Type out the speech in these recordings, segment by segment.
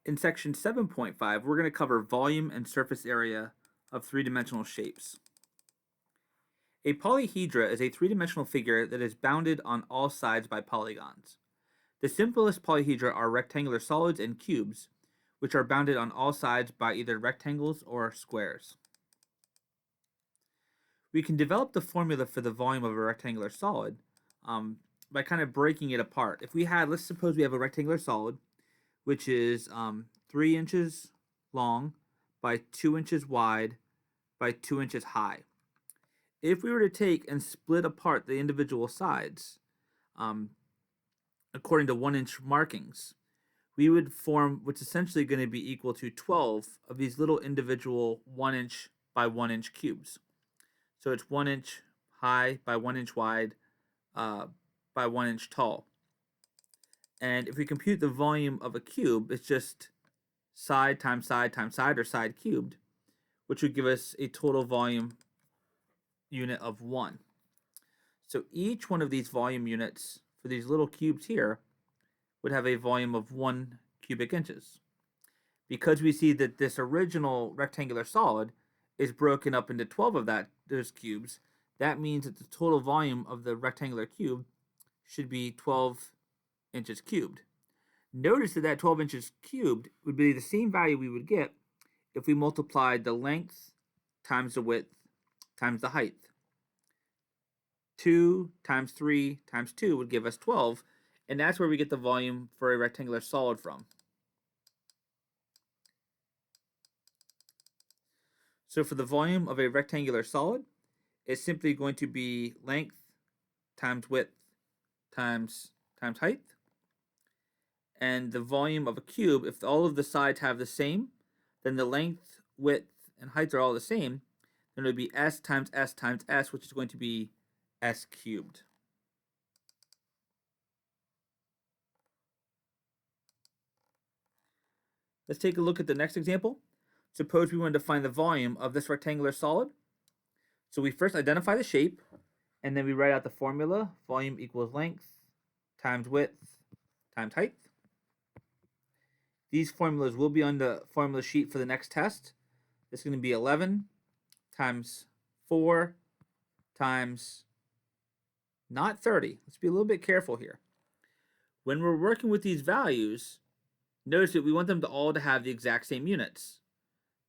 In section 7.5, we're going to cover volume and surface area of three-dimensional shapes. A polyhedra is a three-dimensional figure that is bounded on all sides by polygons. The simplest polyhedra are rectangular solids and cubes, which are bounded on all sides by either rectangles or squares. We can develop the formula for the volume of a rectangular solid by kind of breaking it apart. If we had, let's suppose we have a rectangular solid, which is 3 inches long by 2 inches wide by 2 inches high. If we were to take and split apart the individual sides according to 1-inch markings, we would form what's essentially going to be equal to 12 of these little individual 1-inch by 1-inch cubes. So it's 1 inch high by 1 inch wide by 1 inch tall. And if we compute the volume of a cube, it's just side times side times side, or side cubed, which would give us a total volume unit of 1. So each one of these volume units for these little cubes here would have a volume of 1 cubic inches. Because we see that this original rectangular solid is broken up into 12 of those cubes, that means that the total volume of the rectangular cube should be 12 inches cubed. Notice that 12 inches cubed would be the same value we would get if we multiplied the length times the width times the height. 2 times 3 times 2 would give us 12, and that's where we get the volume for a rectangular solid from. So for the volume of a rectangular solid, it's simply going to be length times width times height. And the volume of a cube, if all of the sides have the same, then the length, width, and height are all the same, then it would be s times s times s, which is going to be s cubed. Let's take a look at the next example. Suppose we wanted to find the volume of this rectangular solid. So we first identify the shape, and then we write out the formula. Volume equals length times width times height. These formulas will be on the formula sheet for the next test. This is going to be 11 times 4 times not 30. Let's be a little bit careful here. When we're working with these values, notice that we want them to all to have the exact same units.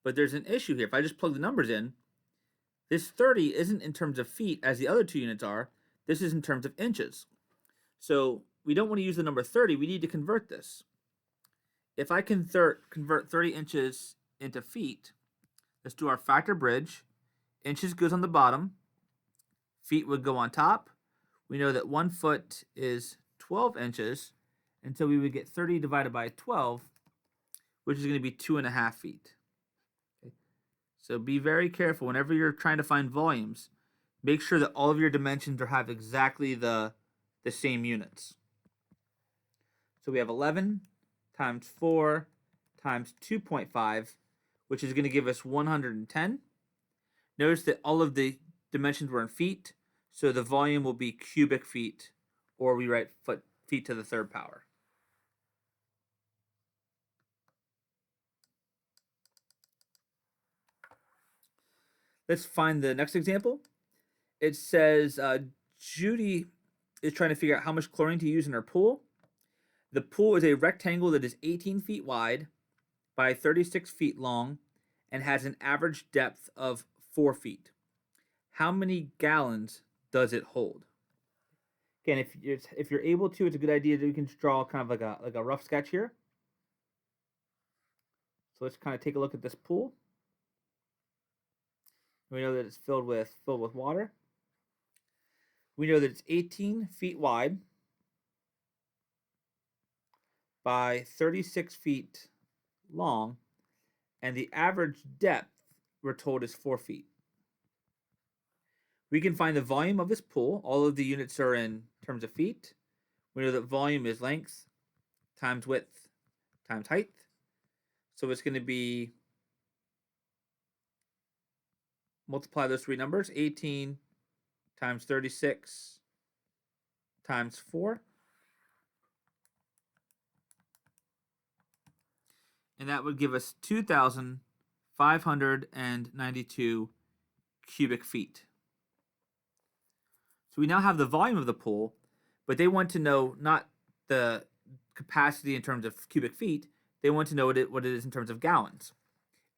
But there's an issue here. If I just plug the numbers in, this 30 isn't in terms of feet as the other two units are. This is in terms of inches. So we don't want to use the number 30. We need to convert this. If I can convert 30 inches into feet, let's do our factor bridge. Inches goes on the bottom. Feet would go on top. We know that 1 foot is 12 inches. And so we would get 30 divided by 12, which is going to be 2.5 feet. So be very careful whenever you're trying to find volumes. Make sure that all of your dimensions have exactly the same units. So we have 11 times 4 times 2.5, which is going to give us 110. Notice that all of the dimensions were in feet, so the volume will be cubic feet, or we write feet to the third power. Let's find the next example. It says Judy is trying to figure out how much chlorine to use in her pool. The pool is a rectangle that is 18 feet wide by 36 feet long and has an average depth of 4 feet. How many gallons does it hold? Again, if you're able to, it's a good idea that you can draw kind of like a rough sketch here. So let's kind of take a look at this pool. We know that it's filled with water. We know that it's 18 feet wide by 36 feet long, and the average depth we're told is 4 feet. We can find the volume of this pool. All of the units are in terms of feet. We know that volume is length times width times height. So it's going to be, multiply those three numbers, 18 times 36 times 4 and that would give us 2,592 cubic feet. So we now have the volume of the pool, but they want to know not the capacity in terms of cubic feet, they want to know what it is in terms of gallons.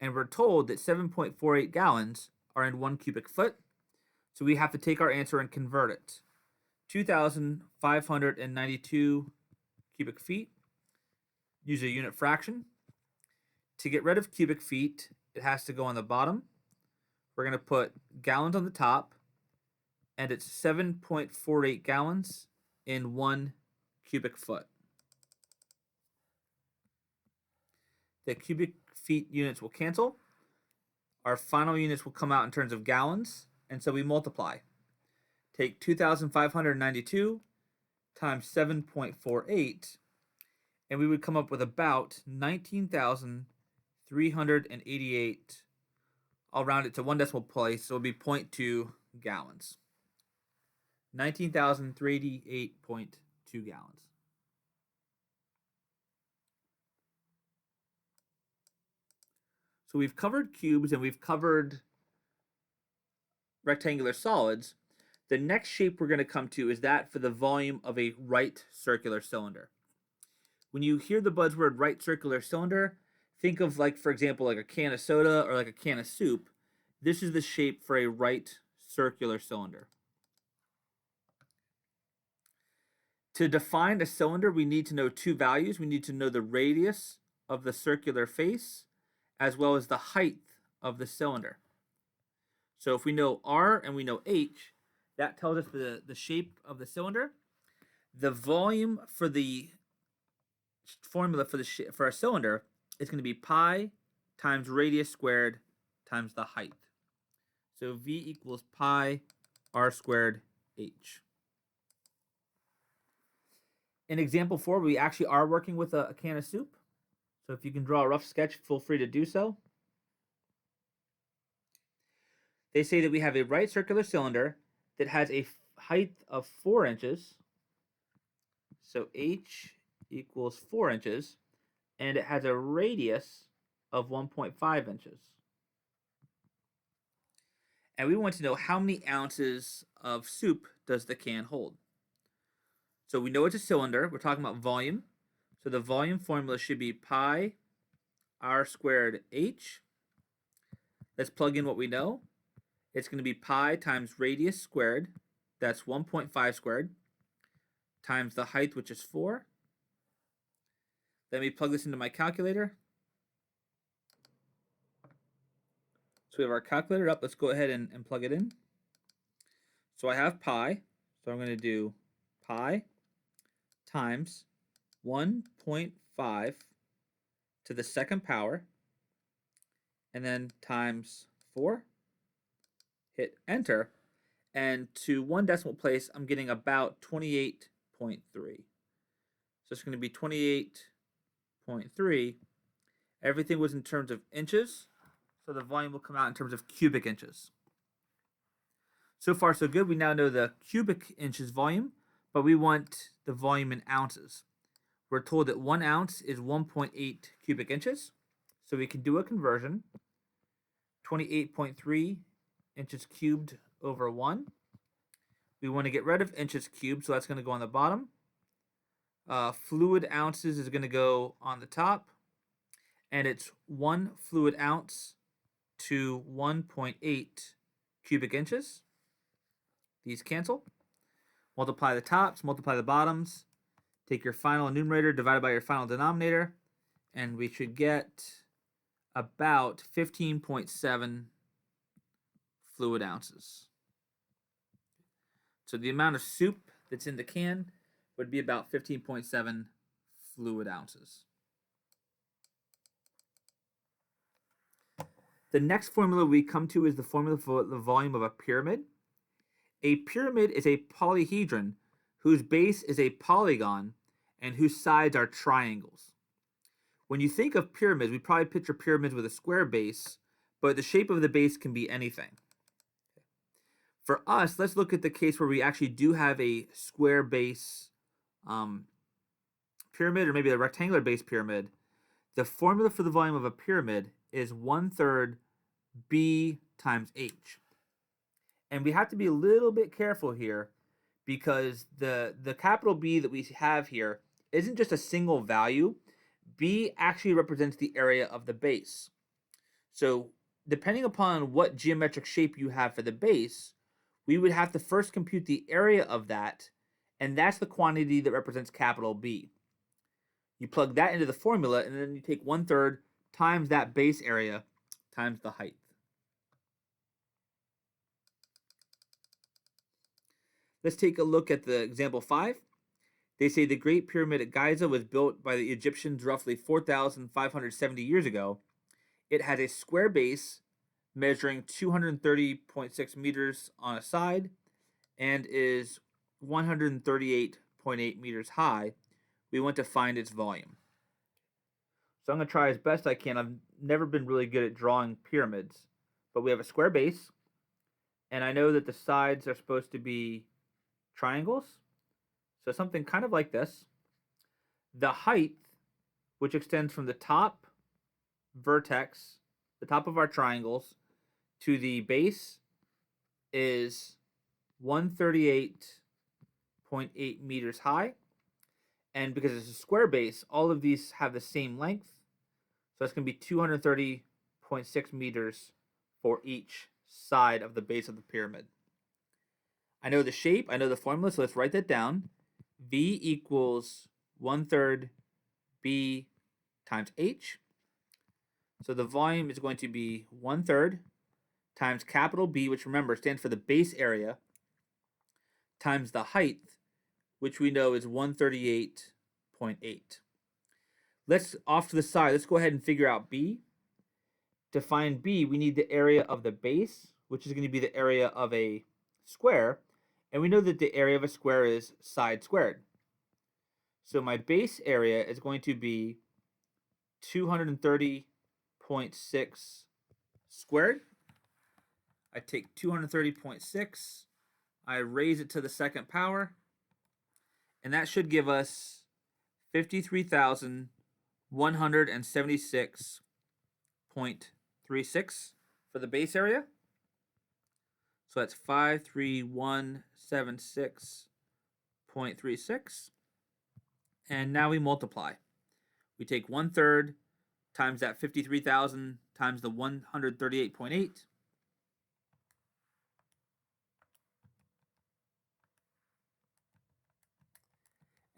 And we're told that 7.48 gallons are in 1 cubic foot, so we have to take our answer and convert it. 2,592 cubic feet, use a unit fraction. To get rid of cubic feet, it has to go on the bottom. We're going to put gallons on the top, and it's 7.48 gallons in 1 cubic foot. The cubic feet units will cancel. Our final units will come out in terms of gallons, and so we multiply. Take 2,592 times 7.48, and we would come up with about 19,388. I'll round it to 1 decimal place, so it'll be 0.2 gallons. 19,388.2 gallons. So we've covered cubes and we've covered rectangular solids. The next shape we're going to come to is that for the volume of a right circular cylinder. When you hear the buzzword right circular cylinder, think of, like, for example, like a can of soda or like a can of soup. This is the shape for a right circular cylinder. To define a cylinder, we need to know 2 values. We need to know the radius of the circular face as well as the height of the cylinder. So if we know R and we know H, that tells us the shape of the cylinder. The volume for the formula for a cylinder is going to be pi times radius squared times the height. So V equals pi R squared H. In example 4, we actually are working with a can of soup. So if you can draw a rough sketch, feel free to do so. They say that we have a right circular cylinder that has a height of 4 inches. So H equals 4 inches. And it has a radius of 1.5 inches. And we want to know how many ounces of soup does the can hold. So we know it's a cylinder. We're talking about volume. So the volume formula should be pi R squared H. Let's plug in what we know. It's going to be pi times radius squared. That's 1.5 squared. Times the height, which is 4. Let me plug this into my calculator. So we have our calculator up. Let's go ahead and plug it in. So I have pi. So I'm going to do pi times 1.5 to the second power, and then times 4. Hit enter, and to 1 decimal place, I'm getting about 28.3. So it's going to be 28.3. Everything was in terms of inches, so the volume will come out in terms of cubic inches. So far, so good. We now know the cubic inches volume, but we want the volume in ounces. We're told that 1 ounce is 1.8 cubic inches, so we can do a conversion. 28.3 inches cubed over 1. We want to get rid of inches cubed, so that's going to go on the bottom. Fluid ounces is going to go on the top, and it's 1 fluid ounce to 1.8 cubic inches. These cancel. Multiply the tops, multiply the bottoms. Take your final numerator divided by your final denominator, and we should get about 15.7 fluid ounces. So the amount of soup that's in the can would be about 15.7 fluid ounces. The next formula we come to is the formula for the volume of a pyramid. A pyramid is a polyhedron whose base is a polygon and whose sides are triangles. When you think of pyramids, we probably picture pyramids with a square base, but the shape of the base can be anything. For us, let's look at the case where we actually do have a square base pyramid, or maybe a rectangular base pyramid. The formula for the volume of a pyramid is 1/3 B times H. And we have to be a little bit careful here because the capital B that we have here isn't just a single value. B actually represents the area of the base. So depending upon what geometric shape you have for the base, we would have to first compute the area of that, and that's the quantity that represents capital B. You plug that into the formula, and then you take 1/3 times that base area times the height. Let's take a look at the example 5. They say the Great Pyramid at Giza was built by the Egyptians roughly 4,570 years ago. It has a square base measuring 230.6 meters on a side and is 138.8 meters high. We want to find its volume. So I'm going to try as best I can. I've never been really good at drawing pyramids, but we have a square base, and I know that the sides are supposed to be triangles. So something kind of like this. The height, which extends from the top vertex, the top of our triangles, to the base, is 138.8 meters high. And because it's a square base, all of these have the same length. So it's going to be 230.6 meters for each side of the base of the pyramid. I know the shape, I know the formula, so let's write that down. V equals 1/3 B times H. So the volume is going to be 1/3 times capital B, which remember stands for the base area, times the height, which we know is 138.8. Let's, off to the side, let's go ahead and figure out B. To find B, we need the area of the base, which is going to be the area of a square. And we know that the area of a square is side squared. So my base area is going to be 230.6 squared. I take 230.6, I raise it to the second power, and that should give us 53,176.36 for the base area. So that's 53176.36. And now we multiply. We take 1/3 times that 53,000 times the 138.8.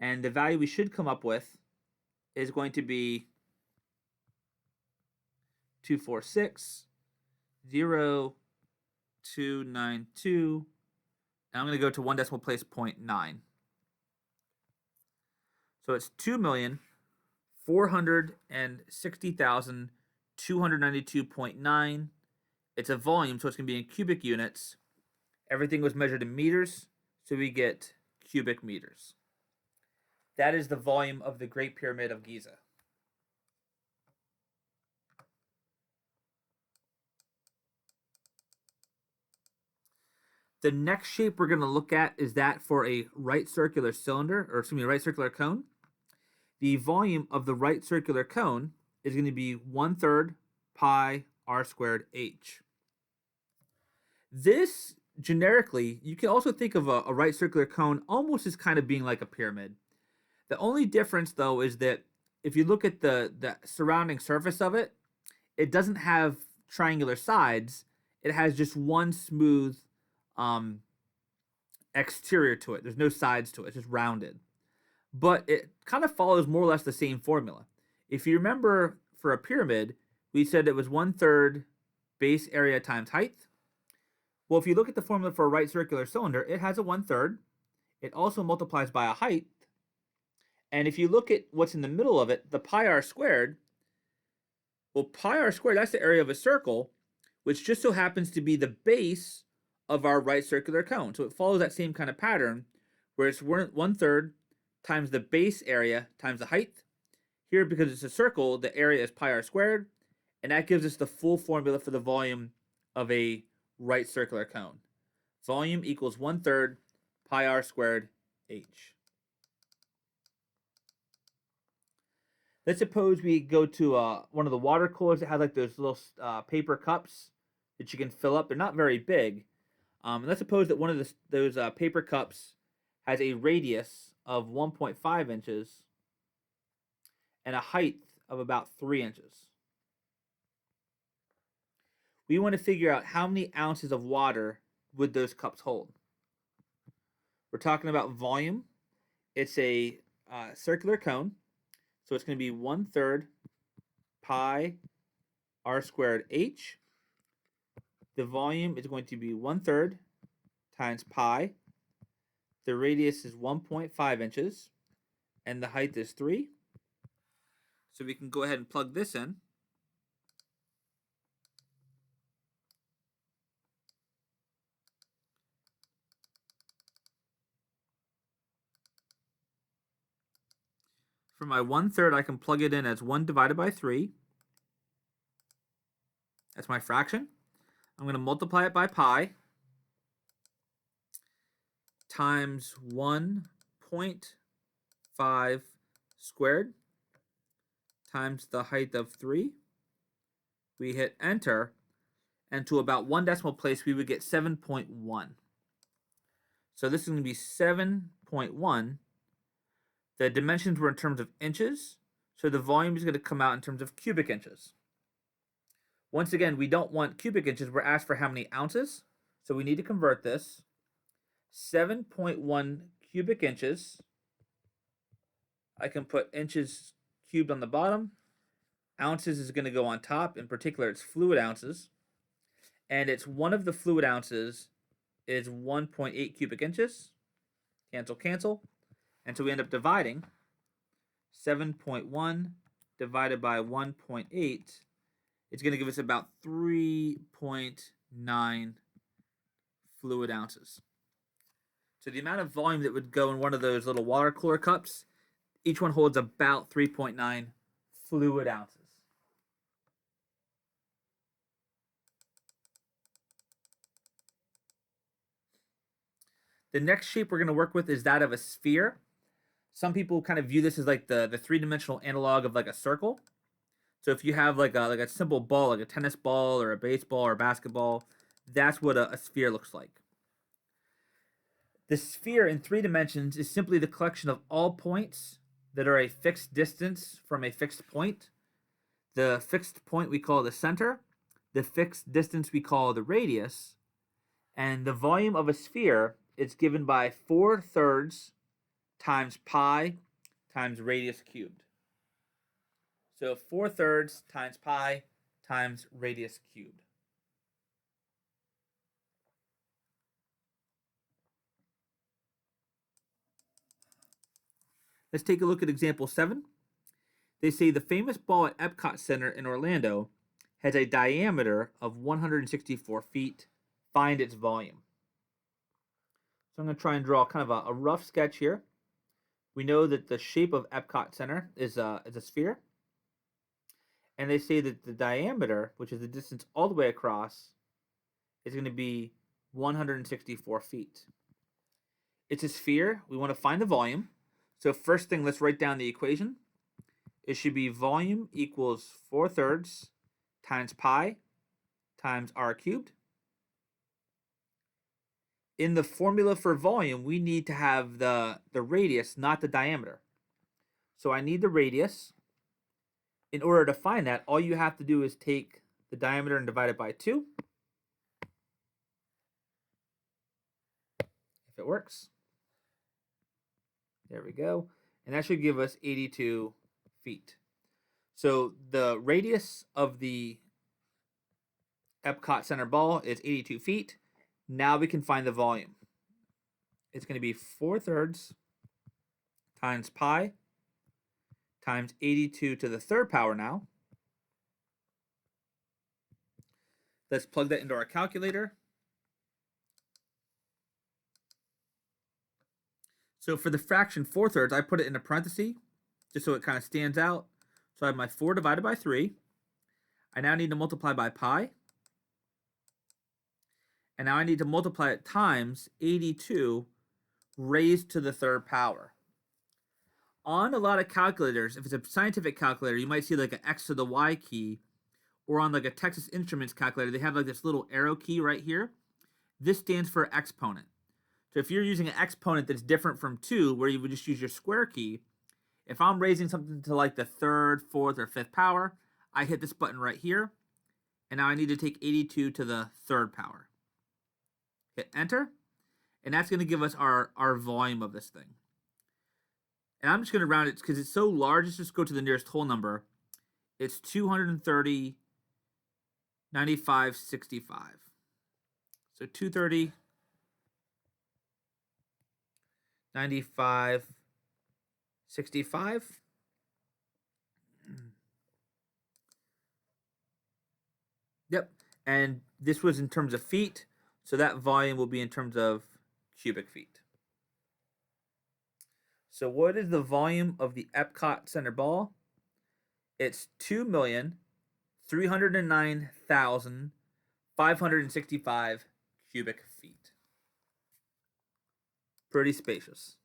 And the value we should come up with is going to be 246,0292. And I'm going to go to one decimal place 0.9. So it's 2,460,292.9. It's a volume, so it's going to be in cubic units. Everything was measured in meters, so we get cubic meters. That is the volume of the Great Pyramid of Giza. The next shape we're going to look at is that for a right circular cylinder, or excuse me, a right circular cone. The volume of the right circular cone is going to be 1/3 pi r squared h. This, generically, you can also think of a right circular cone almost as kind of being like a pyramid. The only difference, though, is that if you look at the surrounding surface of it, it doesn't have triangular sides. It has just one smooth exterior to it. There's no sides to it. It's just rounded. But it kind of follows more or less the same formula. If you remember, for a pyramid, we said it was 1/3 base area times height. Well, if you look at the formula for a right circular cylinder, it has a 1/3. It also multiplies by a height. And if you look at what's in the middle of it, the pi r squared, well, pi r squared, that's the area of a circle, which just so happens to be the base of our right circular cone. So it follows that same kind of pattern, where it's 1/3 times the base area times the height. Here, because it's a circle, the area is pi r squared, and that gives us the full formula for the volume of a right circular cone. Volume equals 1/3 pi r squared h. Let's suppose we go to one of the water coolers that has like those little paper cups that you can fill up. They're not very big. And let's suppose that one of those paper cups has a radius of 1.5 inches and a height of about 3 inches. We want to figure out how many ounces of water would those cups hold. We're talking about volume. It's a circular cone, so it's going to be 1/3 pi r squared h. The volume is going to be 1/3 times pi. The radius is 1.5 inches, and the height is 3. So we can go ahead and plug this in. For my 1/3, I can plug it in as 1 divided by 3. That's my fraction. I'm going to multiply it by pi times 1.5 squared times the height of 3. We hit enter, and to about 1 decimal place, we would get 7.1. So this is going to be 7.1. The dimensions were in terms of inches, so the volume is going to come out in terms of cubic inches. Once again, we don't want cubic inches. We're asked for how many ounces, so we need to convert this. 7.1 cubic inches. I can put inches cubed on the bottom. Ounces is going to go on top. In particular, it's fluid ounces. And it's one of the fluid ounces is 1.8 cubic inches. Cancel, cancel. And so we end up dividing 7.1 divided by 1.8. It's going to give us about 3.9 fluid ounces. So the amount of volume that would go in one of those little water cooler cups, each one holds about 3.9 fluid ounces. The next shape we're going to work with is that of a sphere. Some people kind of view this as like the three-dimensional analog of like a circle. So if you have like a simple ball, like a tennis ball or a baseball or a basketball, that's what a sphere looks like. The sphere in 3 dimensions is simply the collection of all points that are a fixed distance from a fixed point. The fixed point we call the center, the fixed distance we call the radius, and the volume of a sphere is given by 4/3 times pi times radius cubed. So 4/3 times pi times radius cubed. Let's take a look at example 7. They say the famous ball at Epcot Center in Orlando has a diameter of 164 feet. Find its volume. So I'm going to try and draw kind of a rough sketch here. We know that the shape of Epcot Center is a sphere. And they say that the diameter, which is the distance all the way across, is going to be 164 feet. It's a sphere. We want to find the volume. So first thing, let's write down the equation. It should be volume equals 4/3 times pi times r cubed. In the formula for volume, we need to have the radius, not the diameter. So I need the radius. In order to find that, all you have to do is take the diameter and divide it by 2. If it works. There we go. And that should give us 82 feet. So the radius of the Epcot Center ball is 82 feet. Now we can find the volume. It's going to be 4/3 times pi times 82 to the 3rd power now. Let's plug that into our calculator. So for the fraction 4/3, I put it in a parenthesis just so it kind of stands out. So I have my 4 divided by 3. I now need to multiply by pi. And now I need to multiply it times 82 raised to the 3rd power. On a lot of calculators, if it's a scientific calculator, you might see like an X to the Y key, or on like a Texas Instruments calculator, they have like this little arrow key right here. This stands for exponent. So if you're using an exponent that's different from 2, where you would just use your square key, if I'm raising something to like the 3rd, 4th, or 5th power, I hit this button right here, and now I need to take 82 to the 3rd power. Hit enter, and that's going to give us our volume of this thing. And I'm just going to round it because it's so large. Let's just go to the nearest whole number. It's 230, 95, 65. So 230, 95, 65. Yep. And this was in terms of feet. So that volume will be in terms of cubic feet. So what is the volume of the Epcot Center ball? It's 2,309,565 cubic feet. Pretty spacious.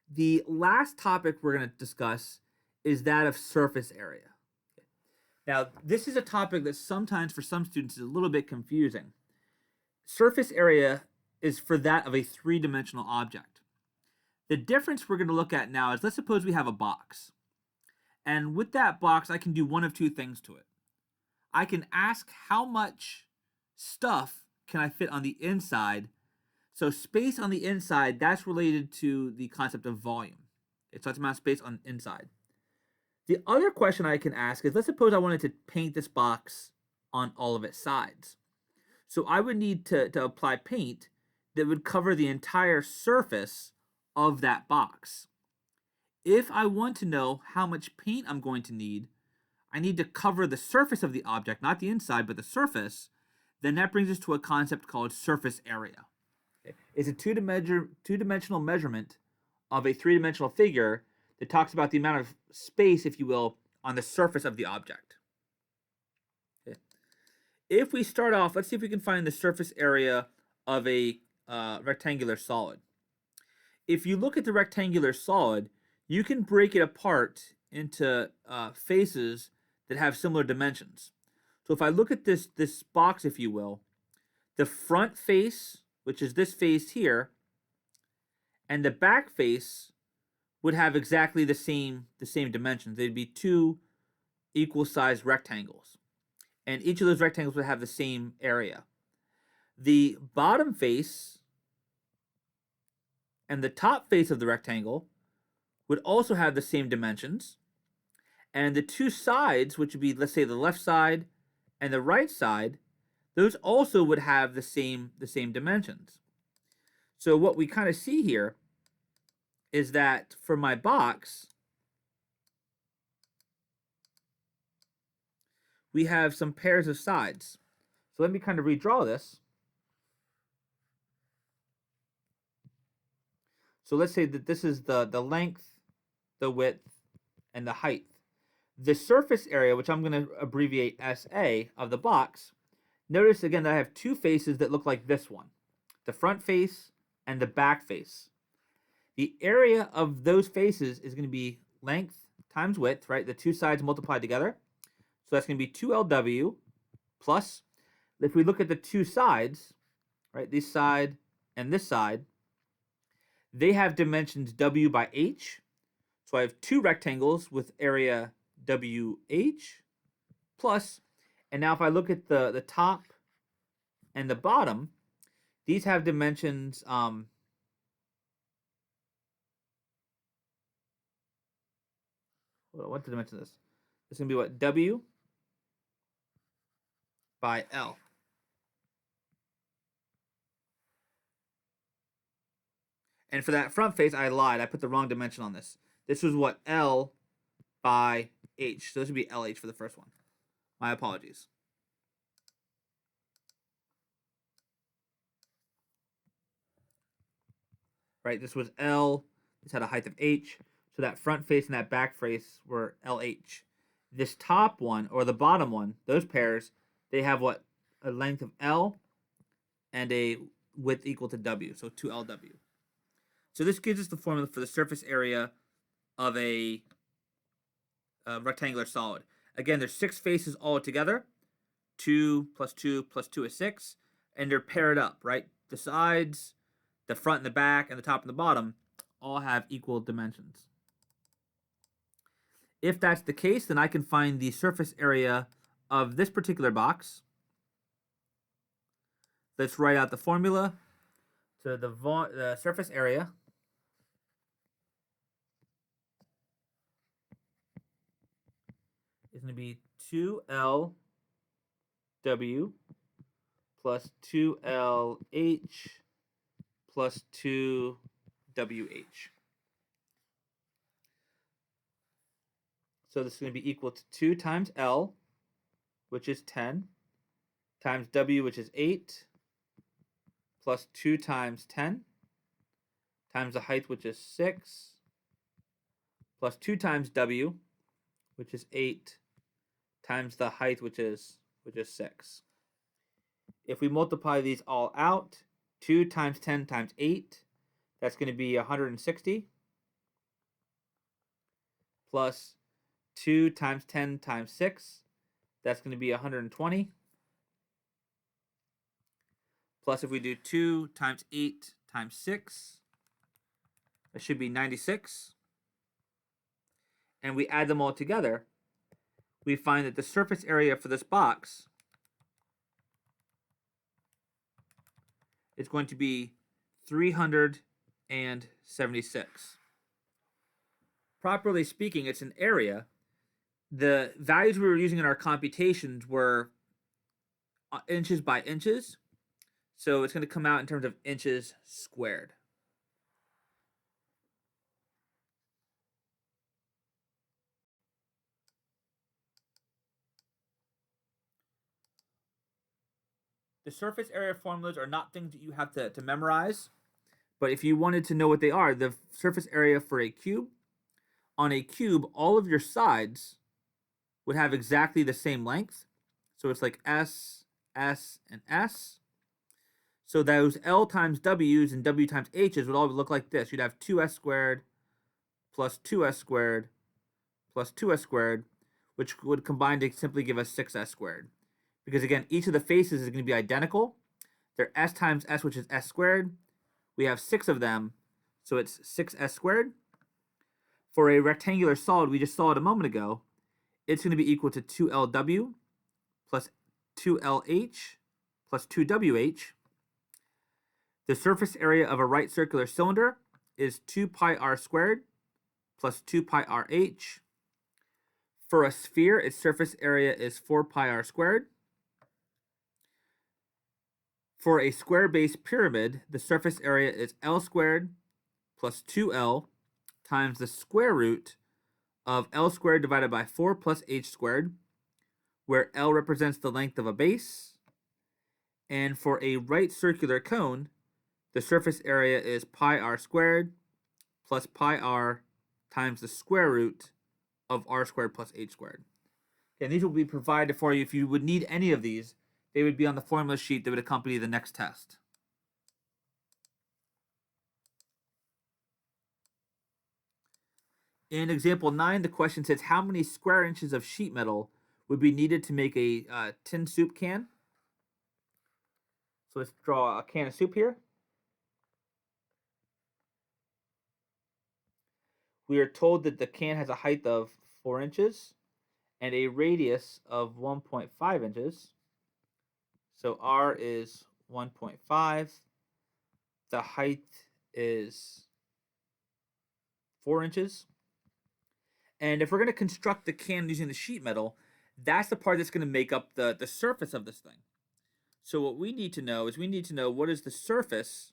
The last topic we're going to discuss is that of surface area. Now, this is a topic that sometimes for some students is a little bit confusing. Surface area is for that of a three-dimensional object. The difference we're going to look at now is, let's suppose we have a box. And with that box, I can do one of two things to it. I can ask how much stuff can I fit on the inside. So space on the inside, that's related to the concept of volume. So that's the amount of space on the inside. The other question I can ask is, let's suppose I wanted to paint this box on all of its sides. So I would need to apply paint that would cover the entire surface of that box. If I want to know how much paint I'm going to need, I need to cover the surface of the object, not the inside, but the surface. Then that brings us to a concept called surface area. It's a two-dimensional measurement of a three-dimensional figure that talks about the amount of space, if you will, on the surface of the object. Okay. If we start off, let's see if we can find the surface area of a rectangular solid. If you look at the rectangular solid, you can break it apart into faces that have similar dimensions. So if I look at this box, if you will, the front face, which is this face here, and the back face would have exactly the same dimensions. They'd be two equal-sized rectangles, and each of those rectangles would have the same area. The bottom face and the top face of the rectangle would also have the same dimensions, and the two sides, which would be, let's say, the left side and the right side, those also would have the same dimensions. So what we kind of see here is that for my box, we have some pairs of sides. So let me kind of redraw this. So let's say that this is the length, the width, and the height. The surface area, which I'm going to abbreviate SA, of the box, notice again that I have two faces that look like this one, the front face and the back face. The area of those faces is going to be length times width, right? The two sides multiplied together. So that's going to be 2LW plus, if we look at the two sides, right, this side and this side, they have dimensions W by H. So I have two rectangles with area WH plus, and now if I look at the top and the bottom, these have dimensions what's the dimension of this? It's going to be what? W by L. And for that front face, I lied. I put the wrong dimension on this. This was what? L by H. So this would be LH for the first one. My apologies. Right, this was L. This had a height of H. So that front face and that back face were LH. This top one, or the bottom one, those pairs, they have what? A length of L and a width equal to W, so 2LW. So this gives us the formula for the surface area of a rectangular solid. Again, there's 6 faces all together. 2 plus 2 plus 2 is 6. And they're paired up, right? The sides, the front and the back, and the top and the bottom all have equal dimensions. If that's the case, then I can find the surface area of this particular box. Let's write out the formula. So the surface area is going to be 2LW plus 2LH plus 2WH. So this is going to be equal to 2 times L, which is 10, times W, which is 8, plus 2 times 10, times the height, which is 6, plus 2 times W, which is 8, times the height, which is 6. If we multiply these all out, 2 times 10 times 8, that's going to be 160, plus 2 times 10 times 6, that's going to be 120. Plus, if we do 2 times 8 times 6, that should be 96. And we add them all together, we find that the surface area for this box is going to be 376. Properly speaking, it's an area. The values we were using in our computations were inches by inches. So it's going to come out in terms of inches squared. The surface area formulas are not things that you have to memorize. But if you wanted to know what they are, the surface area for a cube, on a cube, all of your sides would have exactly the same length. So it's like S, S, and S. So those L times W's and W times H's would all look like this. You'd have 2S squared plus 2S squared plus 2S squared, which would combine to simply give us 6S squared. Because again, each of the faces is going to be identical. They're S times S, which is S squared. We have 6 of them, so it's 6S squared. For a rectangular solid, we just saw it a moment ago, it's going to be equal to 2LW plus 2LH plus 2WH. The surface area of a right circular cylinder is 2 pi r squared plus 2 pi rh. For a sphere, its surface area is 4 pi r squared. For a square-based pyramid, the surface area is L squared plus 2L times the square root of L squared divided by 4 plus H squared, where L represents the length of a base. And for a right circular cone, the surface area is pi r squared plus pi r times the square root of r squared plus h squared. And these will be provided for you. If you would need any of these, they would be on the formula sheet that would accompany the next test. In example 9, the question says, how many square inches of sheet metal would be needed to make a tin soup can? So let's draw a can of soup here. We are told that the can has a height of 4 inches and a radius of 1.5 inches. So R is 1.5. The height is 4 inches. And if we're going to construct the can using the sheet metal, that's the part that's going to make up the surface of this thing. So what we need to know is what is the surface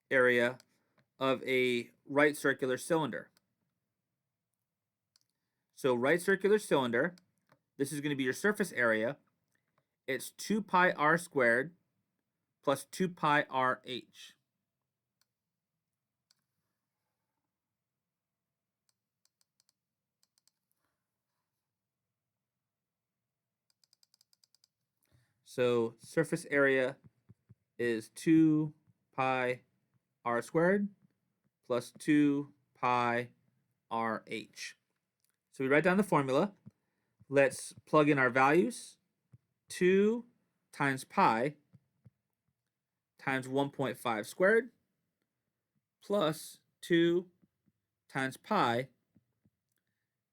area of a right circular cylinder. So right circular cylinder, this is going to be your surface area. It's 2 pi r squared plus 2 pi rh. So surface area is 2 pi r squared plus 2 pi RH. So we write down the formula. Let's plug in our values. 2 times pi times 1.5 squared plus 2 times pi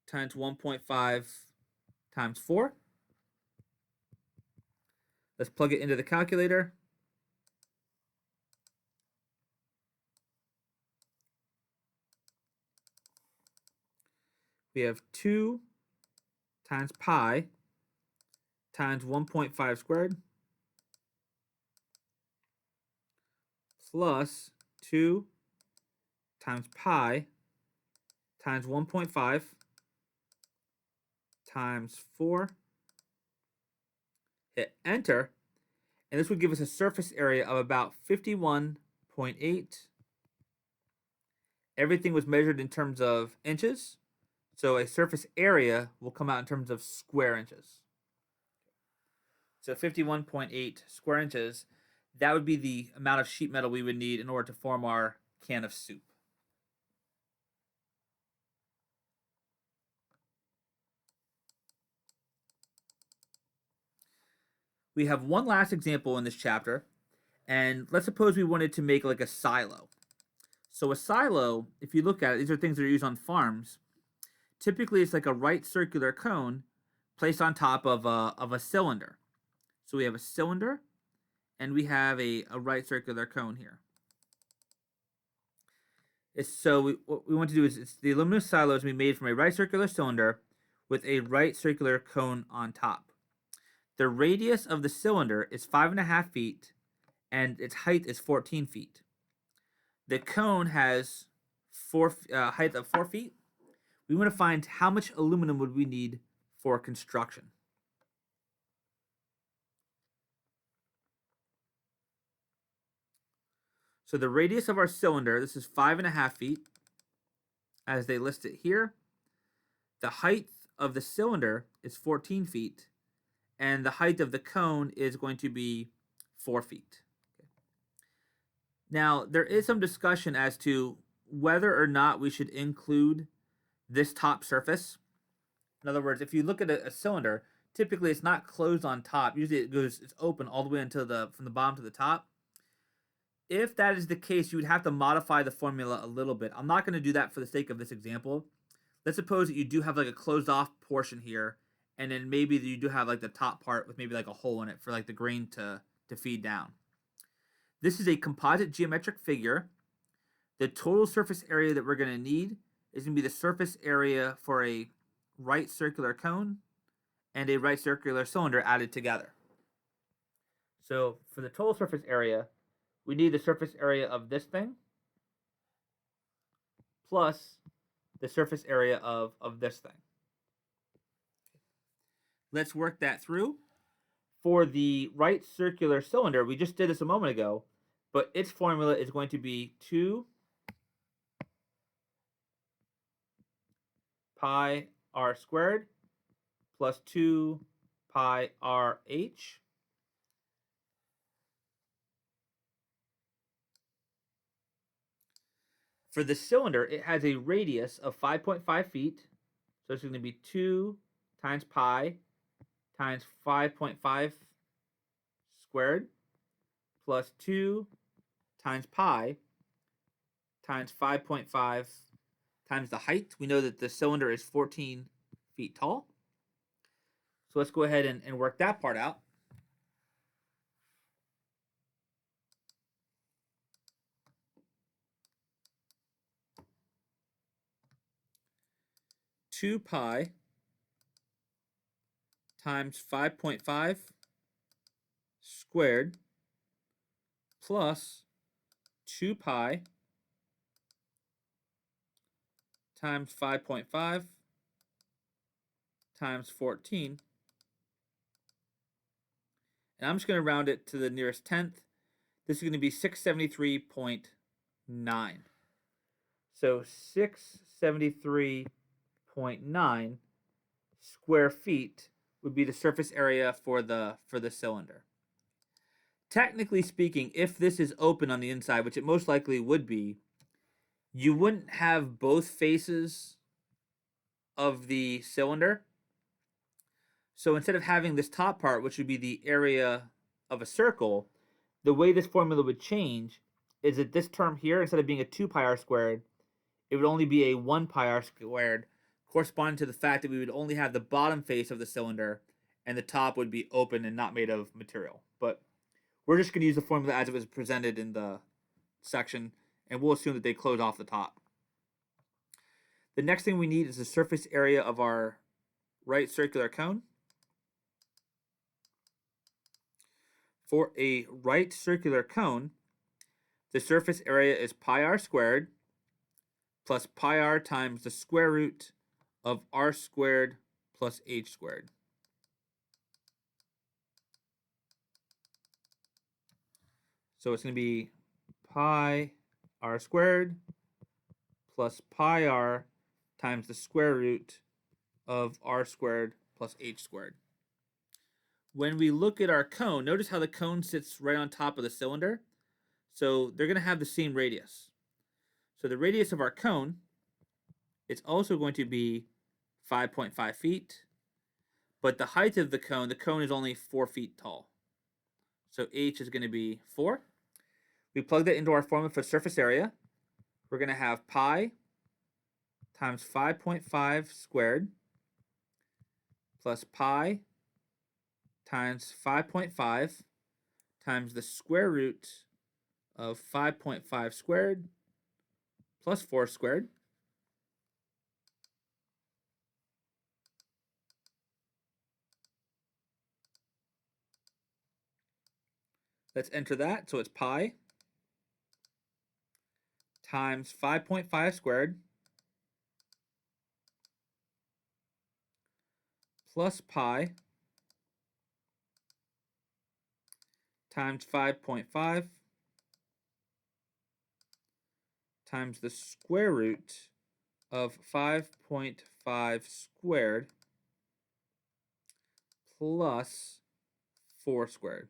times 1.5 times 4. Let's plug it into the calculator. We have 2 times pi times 1.5 squared plus 2 times pi times 1.5 times 4. Hit enter, and this would give us a surface area of about 51.8. Everything was measured in terms of inches, so a surface area will come out in terms of square inches. So 51.8 square inches, that would be the amount of sheet metal we would need in order to form our can of soup. We have one last example in this chapter, and let's suppose we wanted to make like a silo. So a silo, if you look at it, these are things that are used on farms. Typically, it's like a right circular cone placed on top of a cylinder. So we have a cylinder, and we have a right circular cone here. What we want to do is the aluminum silo is to be made from a right circular cylinder with a right circular cone on top. The radius of the cylinder is 5.5 feet, and its height is 14 feet. The cone has height of 4 feet. We want to find how much aluminum would we need for construction. So the radius of our cylinder, this is 5.5 feet, as they list it here. The height of the cylinder is 14 feet, and the height of the cone is going to be 4 feet. Okay. Now, there is some discussion as to whether or not we should include this top surface. In other words, if you look at a cylinder, typically it's not closed on top. Usually it's open all the way until from the bottom to the top. If that is the case, you would have to modify the formula a little bit. I'm not going to do that for the sake of this example. Let's suppose that you do have like a closed off portion here, and then maybe you do have like the top part with maybe like a hole in it for like the grain to feed down. This is a composite geometric figure. The total surface area that we're going to need is going to be the surface area for a right circular cone and a right circular cylinder added together. So for the total surface area, we need the surface area of this thing plus the surface area of this thing. Let's work that through. For the right circular cylinder, we just did this a moment ago, but its formula is going to be 2 pi r squared plus 2 pi RH. For the cylinder, it has a radius of 5.5 feet. So it's going to be 2 times pi times 5.5 squared plus 2 times pi times 5.5 times the height. We know that the cylinder is 14 feet tall. So let's go ahead and work that part out. Two pi times 5.5 squared plus 2 pi times 5.5 times 14. And I'm just going to round it to the nearest tenth. This is going to be 673.9. So 673.9 square feet would be the surface area for the cylinder. Technically speaking, if this is open on the inside, which it most likely would be, You wouldn't have both faces of the cylinder. So instead of having this top part, which would be the area of a circle, the way this formula would change is that this term here, instead of being a 2 pi r squared, it would only be a 1 pi r squared, corresponding to the fact that we would only have the bottom face of the cylinder and the top would be open and not made of material. But we're just going to use the formula as it was presented in the section, and we'll assume that they close off the top. The next thing we need is the surface area of our right circular cone. For a right circular cone, the surface area is pi r squared plus pi r times the square root of r squared plus h squared. So it's going to be pi r squared plus pi r times the square root of r squared plus h squared. When we look at our cone, notice how the cone sits right on top of the cylinder. So they're going to have the same radius. So the radius of our cone is also going to be 5.5 feet, but the height of the cone is only 4 feet tall. So h is going to be 4. We plug that into our formula for surface area. We're going to have pi times 5.5 squared plus pi times 5.5 times the square root of 5.5 squared plus 4 squared. Let's enter that. So it's pi times 5.5 squared plus pi times 5.5 times the square root of 5.5 squared plus 4 squared.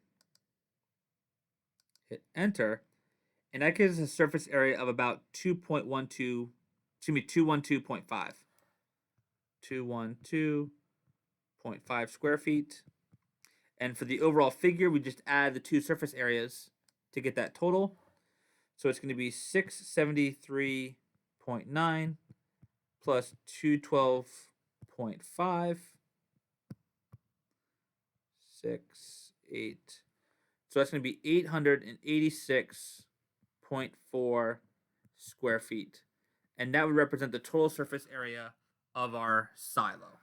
Hit enter, and that gives us a surface area of about 212.5. 212.5 square feet. And for the overall figure, we just add the two surface areas to get that total. So it's going to be 673.9 plus 212.5. 6, 8. So that's going to be 886.4 square feet. And that would represent the total surface area of our silo.